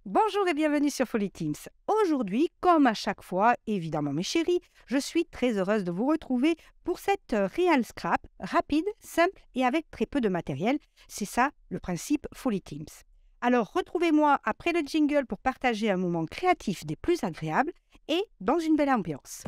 Bonjour et bienvenue sur Folly Teams. Aujourd'hui, comme à chaque fois, évidemment mes chéris, je suis très heureuse de vous retrouver pour cette Real Scrap rapide, simple et avec très peu de matériel. C'est ça le principe Folly Teams. Alors retrouvez-moi après le jingle pour partager un moment créatif des plus agréables et dans une belle ambiance.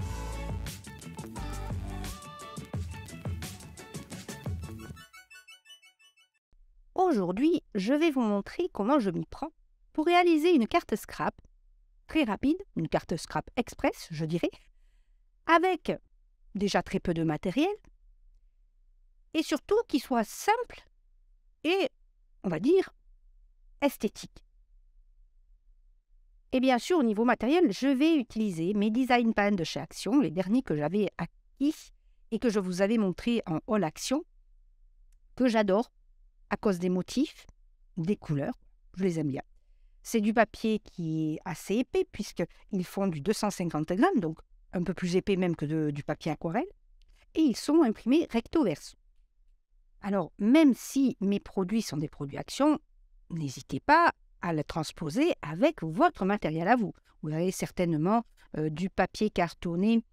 Aujourd'hui, je vais vous montrer comment je m'y prends pour réaliser une carte scrap très rapide, une carte scrap express, je dirais, avec déjà très peu de matériel et surtout qui soit simple et, on va dire, esthétique. Et bien sûr, au niveau matériel, je vais utiliser mes design pans de chez Action, les derniers que j'avais acquis et que je vous avais montré en haul Action, que j'adore à cause des motifs, des couleurs, je les aime bien. C'est du papier qui est assez épais puisqu'ils font du 250 grammes, donc un peu plus épais même que du papier aquarelle, et ils sont imprimés recto verso. Alors, même si mes produits sont des produits Action, n'hésitez pas à les transposer avec votre matériel à vous. Vous avez certainement du papier cartonné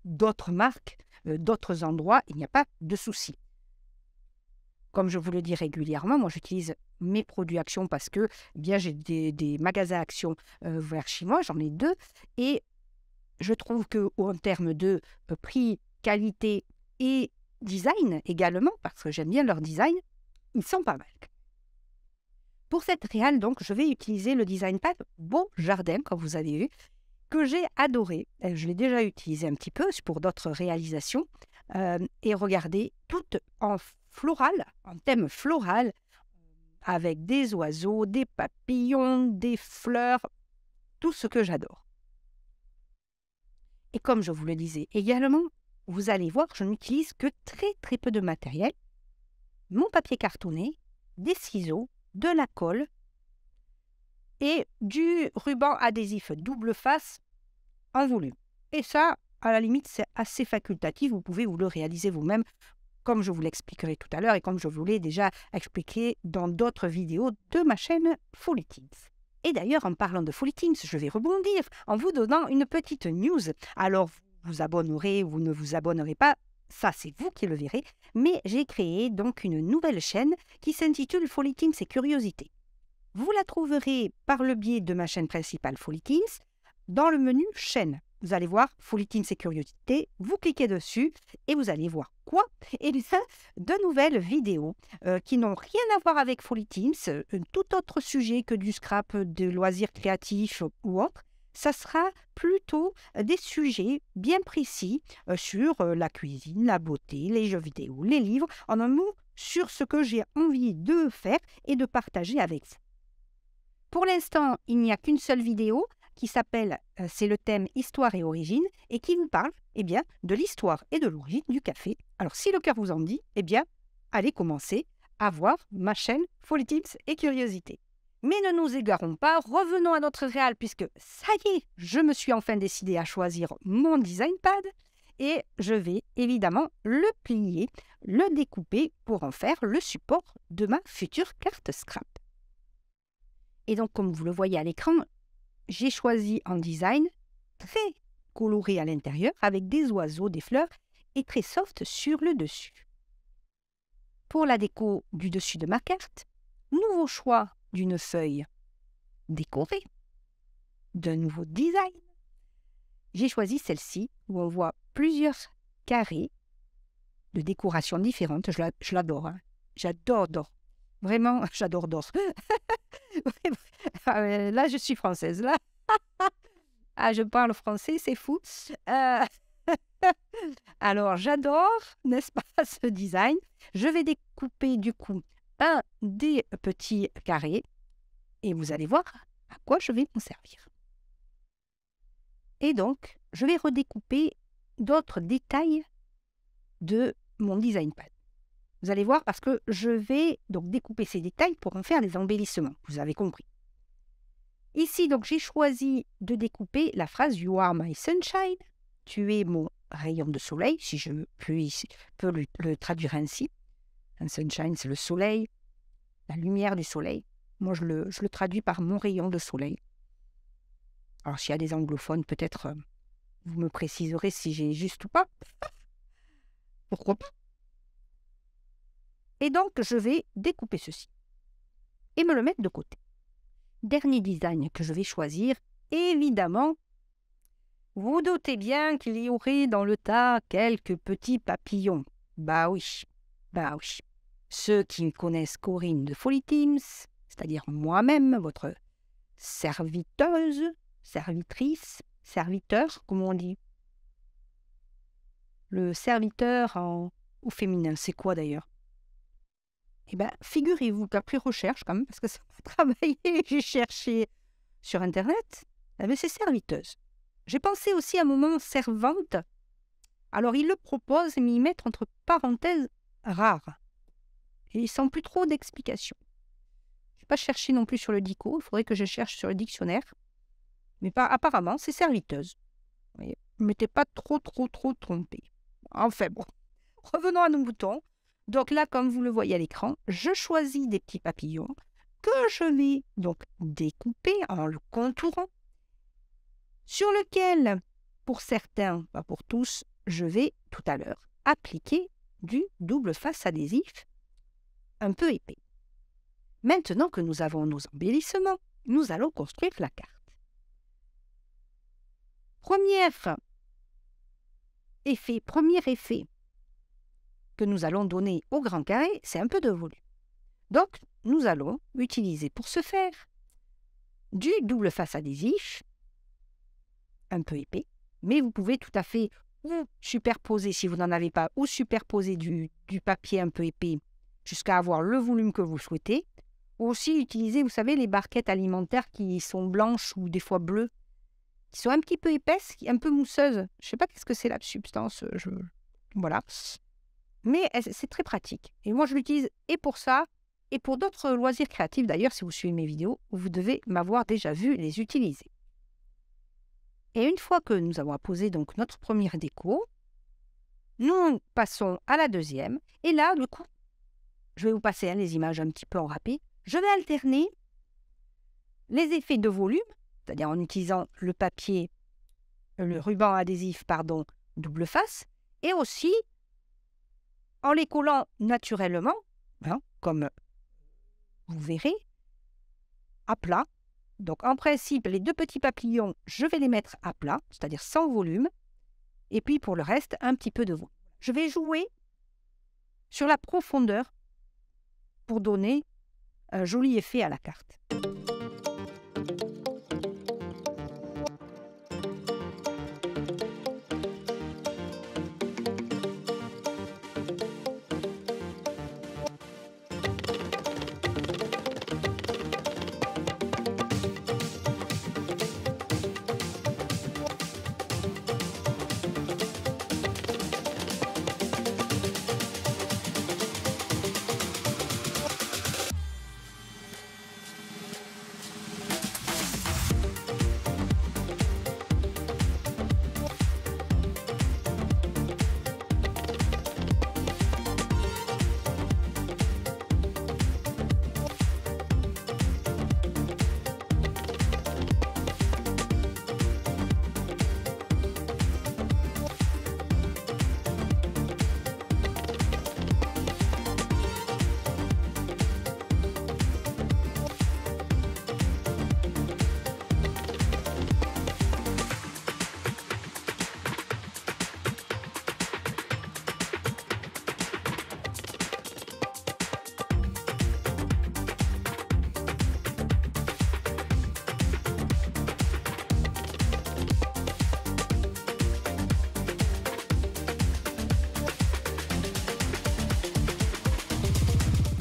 d'autres marques, d'autres endroits, il n'y a pas de souci. Comme je vous le dis régulièrement, moi j'utilise mes produits Action parce que bien j'ai des magasins Action vers chez moi, j'en ai 2, et je trouve qu'en termes de prix, qualité et design également, parce que j'aime bien leur design, ils sont pas mal. Pour cette réal, donc, je vais utiliser le design pad Beau Jardin, comme vous avez vu, que j'ai adoré. Je l'ai déjà utilisé un petit peu pour d'autres réalisations. Et regardez, tout en floral, en thème floral, avec des oiseaux, des papillons, des fleurs, tout ce que j'adore. Et comme je vous le disais également, vous allez voir, je n'utilise que très peu de matériel. Mon papier cartonné, des ciseaux, de la colle et du ruban adhésif double face en volume. Et ça, à la limite, c'est assez facultatif. Vous pouvez vous le réaliser vous-même, comme je vous l'expliquerai tout à l'heure et comme je vous l'ai déjà expliqué dans d'autres vidéos de ma chaîne Folly Teams. Et d'ailleurs, en parlant de Folly Teams, je vais rebondir en vous donnant une petite news. Alors, vous vous abonnerez ou vous ne vous abonnerez pas, ça c'est vous qui le verrez, mais j'ai créé donc une nouvelle chaîne qui s'intitule Folly Teams et Curiosités. Vous la trouverez par le biais de ma chaîne principale Folly Teams dans le menu chaîne. Vous allez voir Folly Teams et Curiosités, vous cliquez dessus et vous allez voir quoi? Eh bien, de nouvelles vidéos qui n'ont rien à voir avec Folly Teams, tout autre sujet que du scrap, de loisirs créatifs ou autre. Ça sera plutôt des sujets bien précis sur la cuisine, la beauté, les jeux vidéo, les livres, en un mot, sur ce que j'ai envie de faire et de partager avec vous. Pour l'instant, il n'y a qu'une seule vidéo qui s'appelle c'est le thème Histoire et origine et qui vous parle de l'histoire et de l'origine du café. Alors si le cœur vous en dit, allez commencer à voir ma chaîne Folly Teams et Curiosités. Mais ne nous égarons pas, revenons à notre réal puisque ça y est, je me suis enfin décidée à choisir mon design pad et je vais évidemment le plier, le découper pour en faire le support de ma future carte scrap. Et donc comme vous le voyez à l'écran, j'ai choisi un design très coloré à l'intérieur avec des oiseaux, des fleurs et très soft sur le dessus. Pour la déco du dessus de ma carte, nouveau choix d'une feuille décorée, d'un nouveau design. J'ai choisi celle-ci où on voit plusieurs carrés de décorations différentes. Je l'adore, hein. J'adore. Vraiment, j'adore d'or. Là, je suis française, là. Ah, je parle français, c'est fou. Alors, j'adore, n'est-ce pas, ce design. Je vais découper, du coup, un des petits carrés et vous allez voir à quoi je vais m'en servir. Et donc, je vais redécouper d'autres détails de mon design pad. Vous allez voir parce que je vais donc découper ces détails pour en faire des embellissements. Vous avez compris. Ici, donc, j'ai choisi de découper la phrase « You are my sunshine ». Tu es mon rayon de soleil, si je peux le traduire ainsi. Un sunshine, c'est le soleil, la lumière du soleil. Moi, je le traduis par mon rayon de soleil. Alors, s'il y a des anglophones, peut-être vous me préciserez si j'ai juste ou pas. Pourquoi pas? Et donc, je vais découper ceci et me le mettre de côté. Dernier design que je vais choisir, évidemment, vous doutez bien qu'il y aurait dans le tas quelques petits papillons. Bah oui. Ceux qui me connaissent Corinne de Folly Teams, c'est-à-dire moi-même, votre serviteuse, servitrice, serviteur, comme on dit. Le serviteur au féminin, c'est quoi d'ailleurs? Eh bien, figurez-vous qu'après recherche, quand même, parce que ça m'a travaillé, j'ai cherché sur Internet, eh bien, c'est serviteuse. J'ai pensé aussi à un moment servante. Alors, ils le proposent, mais ils mettent entre parenthèses rare. Et sans plus trop d'explications. Je n'ai pas cherché non plus sur le dico, il faudrait que je cherche sur le dictionnaire. Mais apparemment, c'est serviteuse. Vous voyez, ne m'étais pas trop trompée. Enfin bon, revenons à nos moutons. Donc là, comme vous le voyez à l'écran, je choisis des petits papillons que je vais donc découper en le contourant, sur lequel, pour certains, pas pour tous, je vais tout à l'heure appliquer du double face adhésif un peu épais. Maintenant que nous avons nos embellissements, nous allons construire la carte. Premier effet que nous allons donner au grand carré, c'est un peu de volume. Donc, nous allons utiliser pour ce faire du double face adhésif, un peu épais, mais vous pouvez tout à fait ou superposer, si vous n'en avez pas, ou superposer du papier un peu épais jusqu'à avoir le volume que vous souhaitez, ou aussi utiliser, vous savez, les barquettes alimentaires qui sont blanches ou des fois bleues, qui sont un petit peu épaisses, un peu mousseuses. Je ne sais pas qu'est-ce que c'est la substance, voilà. Mais c'est très pratique. Et moi, je l'utilise et pour ça, et pour d'autres loisirs créatifs. D'ailleurs, si vous suivez mes vidéos, vous devez m'avoir déjà vu les utiliser. Et une fois que nous avons apposé donc notre première déco, nous passons à la deuxième. Et là, du coup, je vais vous passer les images un petit peu en rapide. Je vais alterner les effets de volume, c'est-à-dire en utilisant le papier, le ruban adhésif, double face, et aussi en les collant naturellement, comme vous verrez, à plat. Donc en principe, les deux petits papillons, je vais les mettre à plat, c'est-à-dire sans volume, et puis pour le reste, un petit peu de volume. Je vais jouer sur la profondeur pour donner un joli effet à la carte.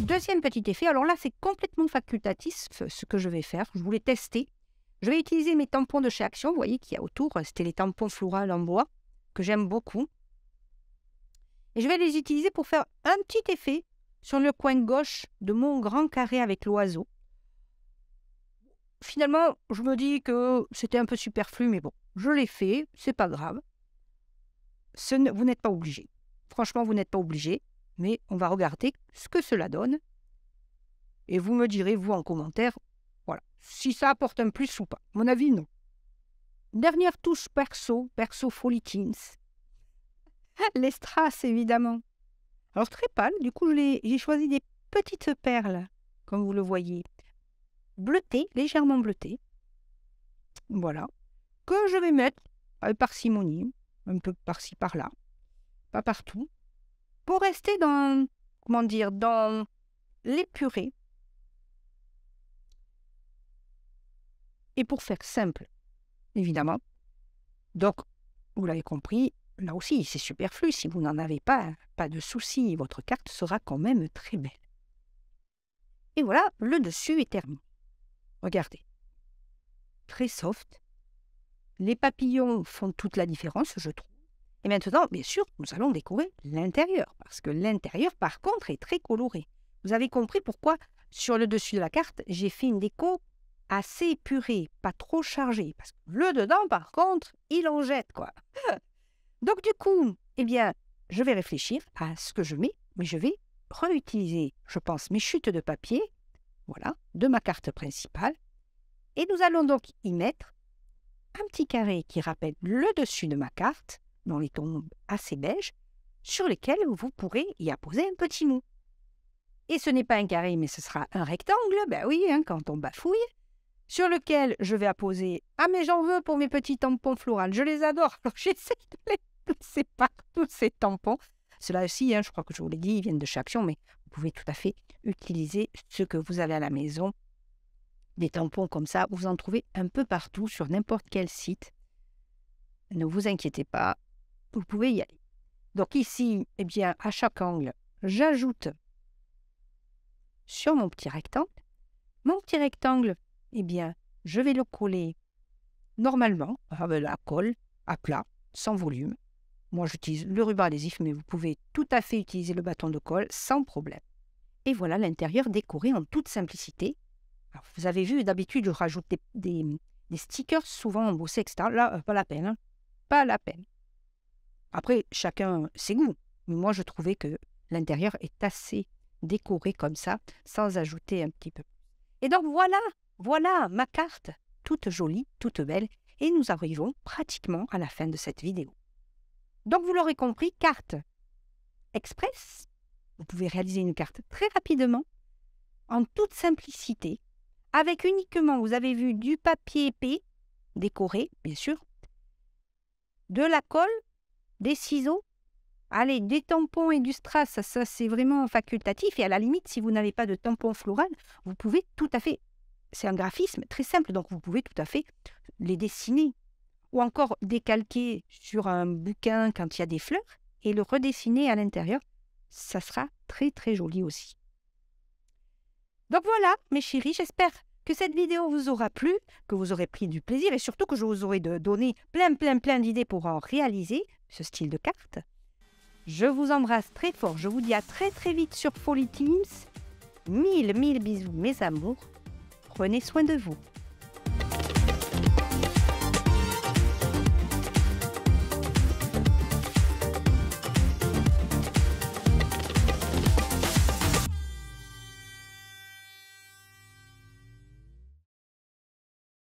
Deuxième petit effet, alors là c'est complètement facultatif ce que je vais faire, je voulais tester. Je vais utiliser mes tampons de chez Action, vous voyez qu'il y a autour, c'était les tampons floraux en bois, que j'aime beaucoup. Et je vais les utiliser pour faire un petit effet sur le coin gauche de mon grand carré avec l'oiseau. Finalement, je me dis que c'était un peu superflu, mais bon, je l'ai fait, c'est pas grave. Vous n'êtes pas obligé. Franchement, vous n'êtes pas obligé, mais on va regarder ce que cela donne. Et vous me direz, vous, en commentaire, voilà, si ça apporte un plus ou pas. À mon avis, non. Dernière touche perso Folly Teens. Les strass, évidemment. Alors, très pâle, du coup, j'ai choisi des petites perles, comme vous le voyez, bleutées, légèrement bleutées. Voilà. Que je vais mettre avec parcimonie, un peu par-ci, par-là, pas partout, pour rester dans, comment dire, dans l'épuré. Et pour faire simple, évidemment. Donc, vous l'avez compris, là aussi, c'est superflu. Si vous n'en avez pas, pas de souci, votre carte sera quand même très belle. Et voilà, le dessus est terminé. Regardez. Très soft. Les papillons font toute la différence, je trouve. Et maintenant, bien sûr, nous allons décorer l'intérieur, parce que l'intérieur, par contre, est très coloré. Vous avez compris pourquoi, sur le dessus de la carte, j'ai fait une déco assez épurée, pas trop chargée, parce que le dedans, par contre, il en jette, quoi. Donc, du coup, eh bien, je vais réfléchir à ce que je mets, mais je vais réutiliser, je pense, mes chutes de papier, voilà, de ma carte principale, et nous allons donc y mettre un petit carré qui rappelle le dessus de ma carte, dans les tons assez beiges, sur lesquels vous pourrez y apposer un petit mot. Et ce n'est pas un carré, mais ce sera un rectangle, ben oui, hein, quand on bafouille, sur lequel je vais apposer... Ah, mais j'en veux pour mes petits tampons floraux, je les adore, alors j'essaie de les placer partout, ces tampons. Ceux-là aussi, hein, je crois que je vous l'ai dit, ils viennent de chez Action, mais vous pouvez tout à fait utiliser ce que vous avez à la maison. Des tampons comme ça, vous en trouvez un peu partout, sur n'importe quel site. Ne vous inquiétez pas, vous pouvez y aller. Donc ici, eh bien, à chaque angle, j'ajoute sur mon petit rectangle. Mon petit rectangle, eh bien, je vais le coller normalement avec la colle à plat, sans volume. Moi, j'utilise le ruban adhésif, mais vous pouvez tout à fait utiliser le bâton de colle sans problème. Et voilà l'intérieur décoré en toute simplicité. Alors, vous avez vu, d'habitude, je rajoute des stickers souvent embossés, etc. Là, pas la peine. Hein. Pas la peine. Après, chacun ses goûts. Mais moi, je trouvais que l'intérieur est assez décoré comme ça, sans ajouter un petit peu. Et donc, voilà ma carte, toute jolie, toute belle. Et nous arrivons pratiquement à la fin de cette vidéo. Donc, vous l'aurez compris, carte express. Vous pouvez réaliser une carte très rapidement, en toute simplicité, avec uniquement, vous avez vu, du papier épais, décoré, bien sûr, de la colle, des ciseaux, allez, des tampons et du strass, ça c'est vraiment facultatif. Et à la limite, si vous n'avez pas de tampon floral, vous pouvez tout à fait, c'est un graphisme très simple, donc vous pouvez tout à fait les dessiner. Ou encore décalquer sur un bouquin quand il y a des fleurs et le redessiner à l'intérieur. Ça sera très très joli aussi. Donc voilà, mes chéris, j'espère que cette vidéo vous aura plu, que vous aurez pris du plaisir et surtout que je vous aurai donné plein d'idées pour en réaliser ce style de carte. Je vous embrasse très fort, je vous dis à très vite sur Folly Teens. Mille bisous mes amours, prenez soin de vous.